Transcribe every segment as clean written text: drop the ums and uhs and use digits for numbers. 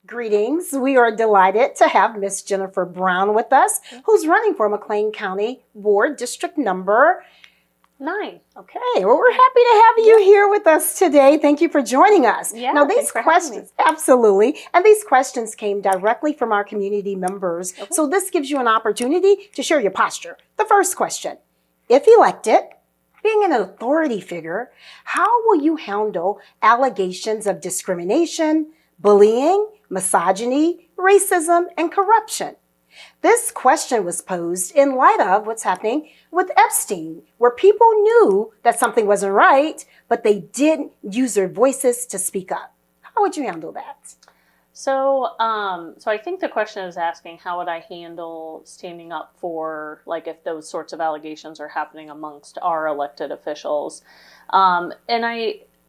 Greetings. We are delighted to have Miss Jennifer Brown with us, who's running for McLean County Board District Number 9. Okay, well, we're happy to have you here with us today. Thank you for joining us. Yeah, now, these questions, absolutely, and these questions came directly from our community members. Okay. So this gives you an opportunity to share your posture. The first question, if elected, being an authority figure, how will you handle allegations of discrimination, bullying, misogyny, racism, and corruption? This question was posed in light of what's happening with Epstein, where people knew that something wasn't right, but they didn't use their voices to speak up. How would you handle that? So I think the question is asking, how would I handle standing up for, like, if those sorts of allegations are happening amongst our elected officials? And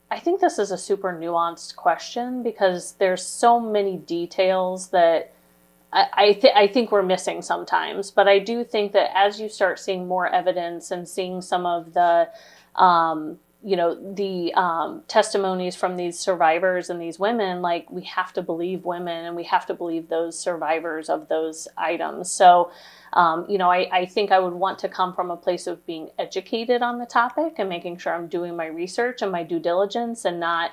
I think this is a super nuanced question because there's so many details that I think we're missing sometimes. But I do think that as you start seeing more evidence and seeing some of the, testimonies from these survivors and these women, like, we have to believe women and we have to believe those survivors of those items. So, I think I would want to come from a place of being educated on the topic and making sure I'm doing my research and my due diligence and not,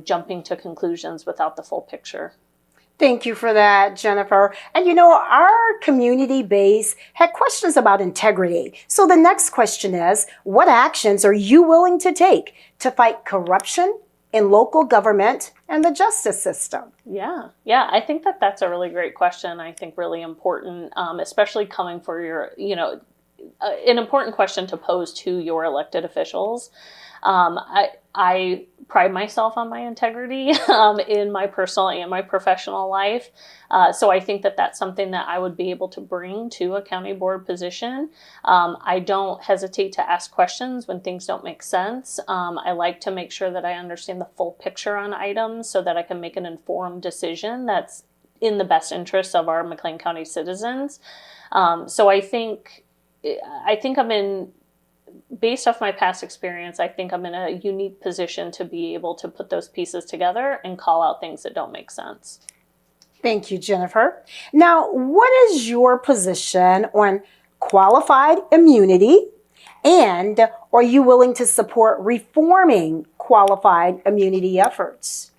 jumping to conclusions without the full picture. Thank you for that, Jennifer. And our community base had questions about integrity. So the next question is, what actions are you willing to take to fight corruption in local government and the justice system? Yeah, I think that's a really great question. I think really important, especially coming for your, an important question to pose to your elected officials. I pride myself on my integrity in my personal and my professional life. So I think that's something that I would be able to bring to a county board position. I don't hesitate to ask questions when things don't make sense. I like to make sure that I understand the full picture on items so that I can make an informed decision that's in the best interest of our McLean County citizens. So I think I'm in, based off my past experience, I think I'm in a unique position to be able to put those pieces together and call out things that don't make sense. Thank you, Jennifer. Now, what is your position on qualified immunity, and are you willing to support reforming qualified immunity efforts?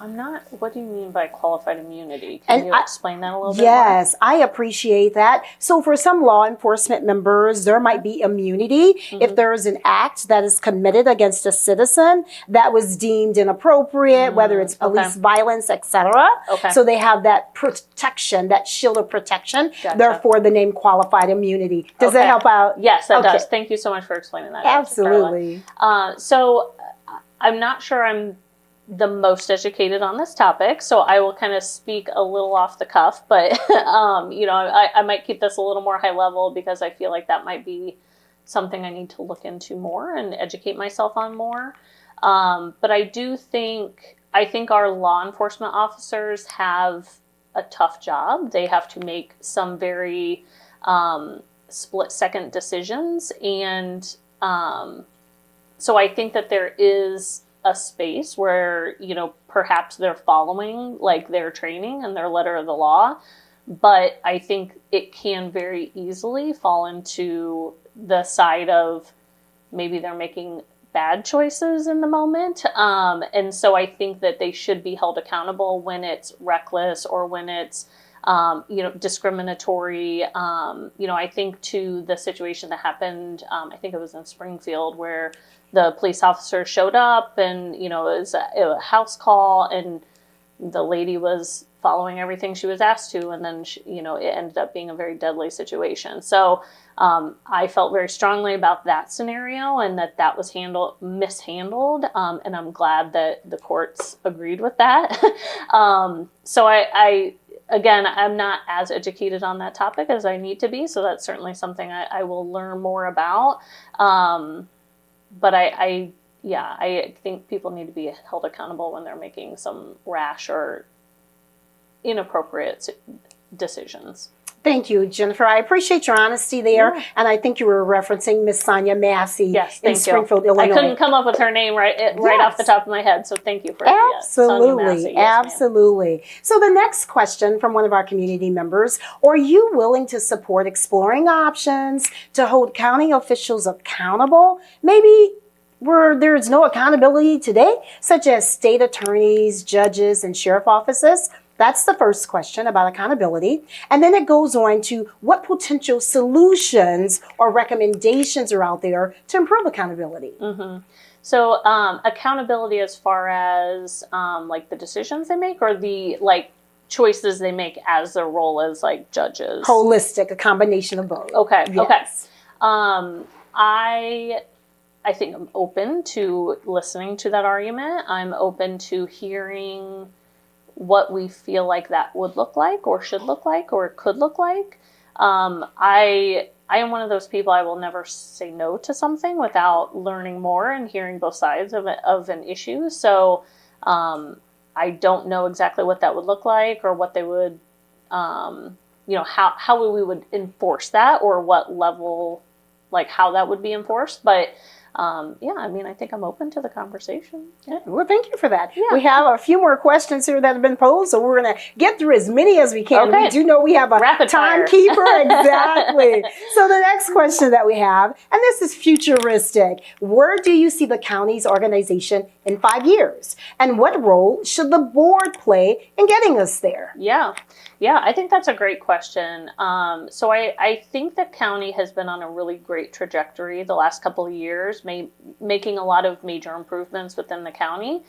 I'm not, what do you mean by qualified immunity? Can you explain that a little bit more? Yes, I appreciate that. So for some law enforcement members, there might be immunity if there is an act that is committed against a citizen that was deemed inappropriate, whether it's police violence, etc. So they have that protection, that shield of protection, therefore the name qualified immunity. Does that help out? Yes, that does. Thank you so much for explaining that. Absolutely. So I'm not sure I'm the most educated on this topic, so I will kind of speak a little off the cuff, but I might keep this a little more high level because I feel like that might be something I need to look into more and educate myself on more. But I think our law enforcement officers have a tough job. They have to make some very split-second decisions, and so I think that there is a space where, perhaps they're following, like, their training and their letter of the law. But I think it can very easily fall into the side of maybe they're making bad choices in the moment. And so I think that they should be held accountable when it's reckless or when it's, discriminatory. I think to the situation that happened, I think it was in Springfield, where the police officer showed up and, it was a house call and the lady was following everything she was asked to. And then, it ended up being a very deadly situation. So I felt very strongly about that scenario and that was mishandled. And I'm glad that the courts agreed with that. So again, I'm not as educated on that topic as I need to be. So that's certainly something I will learn more about. But I think people need to be held accountable when they're making some rash or inappropriate decisions. Thank you, Jennifer. I appreciate your honesty there. Yeah. And I think you were referencing Miss Sonia Massey Yes, in thank you. Springfield, I Illinois. couldn't come up with her name right off the top of my head, so thank you for Sonia Absolutely, Massey. Yes, ma'am. absolutely. So the next question from one of our community members, are you willing to support exploring options to hold county officials accountable? Maybe where there's no accountability today, such as state attorneys, judges, and sheriff offices? That's the first question about accountability. And then it goes on to what potential solutions or recommendations are out there to improve accountability. Mm-hmm. So accountability as far as like the decisions they make, or the like choices they make as their role as like judges? Holistic, a combination of both. Okay, Yes. okay. I think I'm open to listening to that argument. I'm open to hearing what we feel like that would look like, or should look like, or could look like. I am one of those people, I will never say no to something without learning more and hearing both sides of an issue. So I don't know exactly what that would look like, or what they would, how we would enforce that, or what level, like how that would be enforced. But I think I'm open to the conversation. Yeah. Well, thank you for that. Yeah. We have a few more questions here that have been posed, so we're going to get through as many as we can. Okay. We do know we have a Rapid fire. timekeeper. Exactly. So the next question that we have, and this is futuristic, where do you see the county's organization in 5 years? And what role should the board play in getting us there? Yeah, I think that's a great question. So I think the county has been on a really great trajectory the last couple of years, making a lot of major improvements within the county.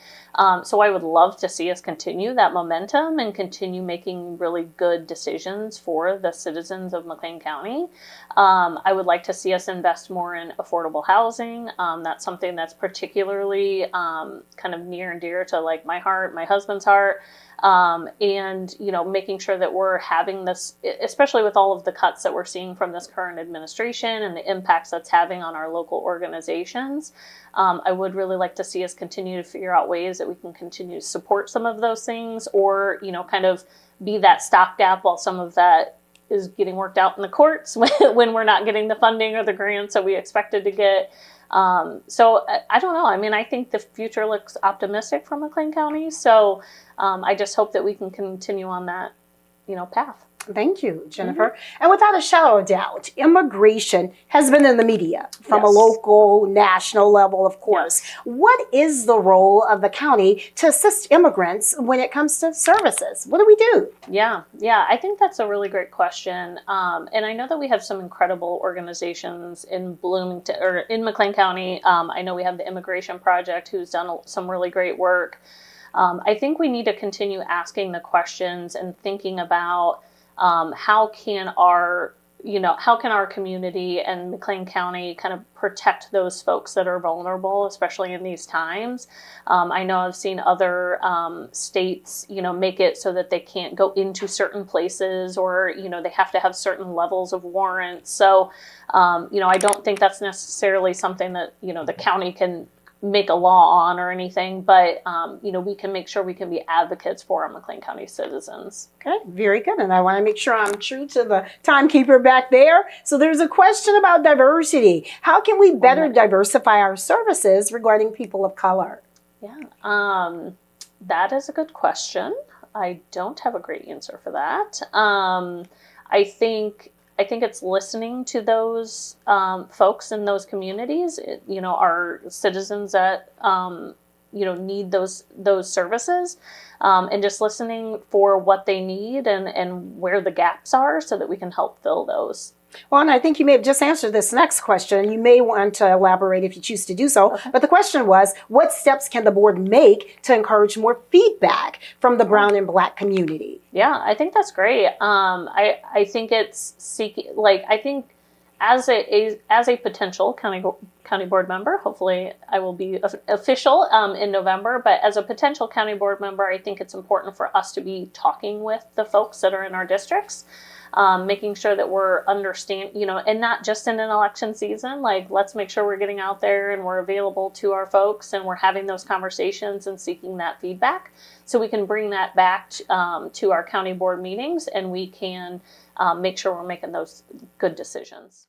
So I would love to see us continue that momentum and continue making really good decisions for the citizens of McLean County. I would like to see us invest more in affordable housing. That's something that's particularly kind of near and dear to like my heart, my husband's heart. And making sure that we're having this, especially with all of the cuts that we're seeing from this current administration and the impacts that's having on our local organizations. I would really like to see us continue to figure out ways that we can continue to support some of those things, or kind of be that stopgap while some of that is getting worked out in the courts when we're not getting the funding or the grants that we expected to get. So I don't know. I mean, I think the future looks optimistic for McLean County. So I just hope that we can continue on that, path. Thank you, Jennifer. Mm-hmm. And without a shadow of doubt, immigration has been in the media from a local, national level, of course. Yes. What is the role of the county to assist immigrants when it comes to services? What do we do? Yeah, I think that's a really great question. And I know that we have some incredible organizations in Bloomington or in McLean County. I know we have the Immigration Project, who's done some really great work. I think we need to continue asking the questions and thinking about how can our community and McLean County kind of protect those folks that are vulnerable, especially in these times. I know I've seen other states, make it so that they can't go into certain places, or, they have to have certain levels of warrants. So, I don't think that's necessarily something that, the county can make a law on or anything, but we can make sure we can be advocates for our McLean County citizens. Okay, very good. And I want to make sure I'm true to the timekeeper back there. So there's a question about diversity. How can we better diversify our services regarding people of color? Yeah, that is a good question. I don't have a great answer for that. I think it's listening to those folks in those communities, our citizens that, need those services, and just listening for what they need and where the gaps are so that we can help fill those. Well, and I think you may have just answered this next question. You may want to elaborate if you choose to do so. Okay. But the question was, what steps can the board make to encourage more feedback from the brown and black community? Yeah, I think that's great. I think it's seeking, I think as a potential county board member, hopefully I will be official in November, but as a potential county board member, I think it's important for us to be talking with the folks that are in our districts. making sure that we're and not just in an election season, like let's make sure we're getting out there and we're available to our folks and we're having those conversations and seeking that feedback so we can bring that back to our county board meetings and we can make sure we're making those good decisions.